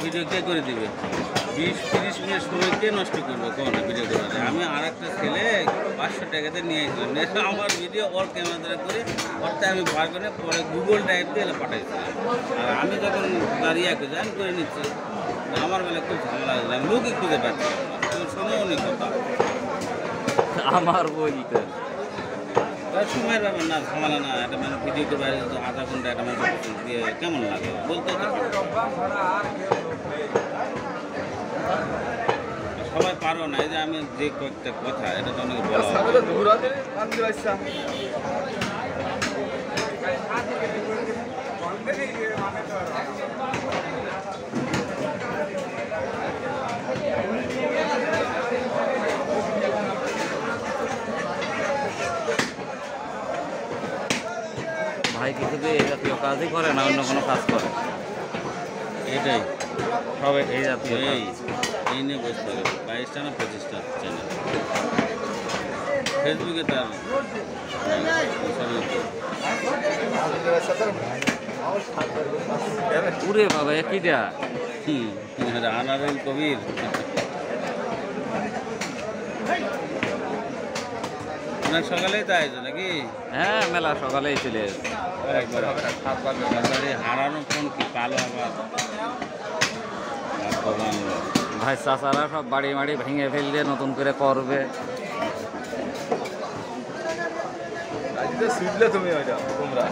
Video কে করে দিবে 20-30 minute সময় কে নষ্ট করবে কোন ভিডিও করাতে আমি আর একটা ছেলে 500 টাকাতে নিয়ে আসলাম নেতা আমার ভিডিও ওর ক্যামেরা দ্বারা করে ওরতে আমি বার করে পরে গুগল ড্রাইভ দিয়ে পাঠাইছিলাম আর আমি যখন দাঁড়িয়ে জয়েন করে নিচ্ছি আমার বেলা খুব ঝামেলা হয়েছিল আমি লোকই খুঁজে পাচ্ছি তুমি শোনোও নি কথা আমার বইতে সময়ের ব্যাপার না ঝামেলা না একটা মানে ভিডিও করে বাইরে আধা ঘন্টা একটা মানে দিয়ে কেমন লাগে বলতে সবাই পারো না এই যে আমি যে কয়েকটা কথা এটা তো অনেকে বলা ভাই কি শুধু এই জাতীয় কাজই করে না অন্য কোনো কাজ করে এটাই সবাই এই জাতীয় এই নিয়ে বসতে হবে 22টা না 25টা চ্যানেল ফেসবুকে তার উরে বাবা একইটা আনারুল কবির অনেক সকালেই তো আয়োজন নাকি হ্যাঁ মেলা সকালেই চলে হারানো ফোন কি কালো আবার ভাই চাচারা সব বাড়ি মাড়ি ভেঙে ফেললে নতুন করে করবে তুমি ওইটা তোমরা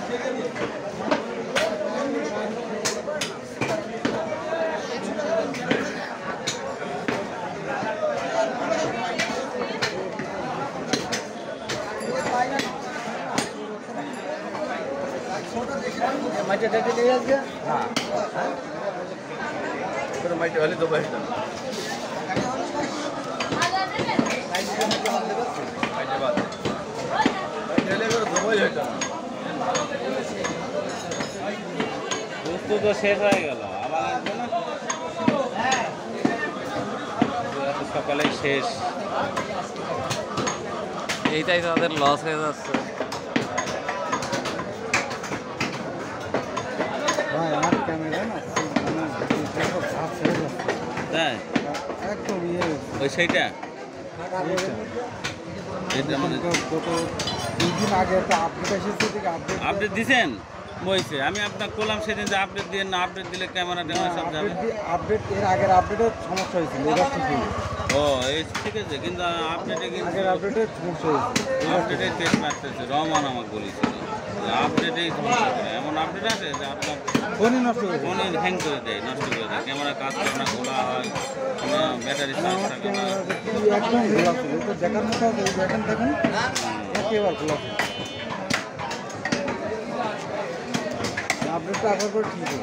মাইটা দেখে নিয়ে আসবে হ্যাঁ মাইটা হলে দেবো এটা তো শেষ হয়ে গেল আবার আসবে না সকালে শেষ এইটাই তো তাদের লস হয়ে যাচ্ছে ভাই আমার ক্যামেরা না তাই একদম ওই সেইটা গত 2 দিন আগে একটা আপডেট এসেছে থেকে আপডেট দিছেন বইছে আমি আপনাকে বললাম সেদিন যে আপডেট দিয়ে না আপডেট দিলে ক্যামেরা ট্যামেরা সব যাবে আপডেট এর আগের আপডেটের সমস্যা হয়েছিল এটা ঠিক ও এই ঠিক আছে কিন্তু আপডেটে কিন্তু আগের আপডেটের সমস্যা হয়েছিল আপডেটে টেস্ট মারতেছে রহমান আমাকে বলেছিল আপডেটে ফোনেই সমস্যা করে। এমন আপডেট আছে যে আপনার ফোনই নষ্ট হয়ে যায়। ফোনে হ্যাং করে দেয়, নষ্ট করে দেয়, ক্যামেরা কাজ করে না, খোলা হয়, ব্যাটারি চার্জ আমার থাকে না। ক্যামেরা একদম খোলা ছিল, তো দেখার মতো আছে, এই দেখেন দেখেন একেবারে খোলা ছিল। আপডেটটা আসার পর ঠিক আছে।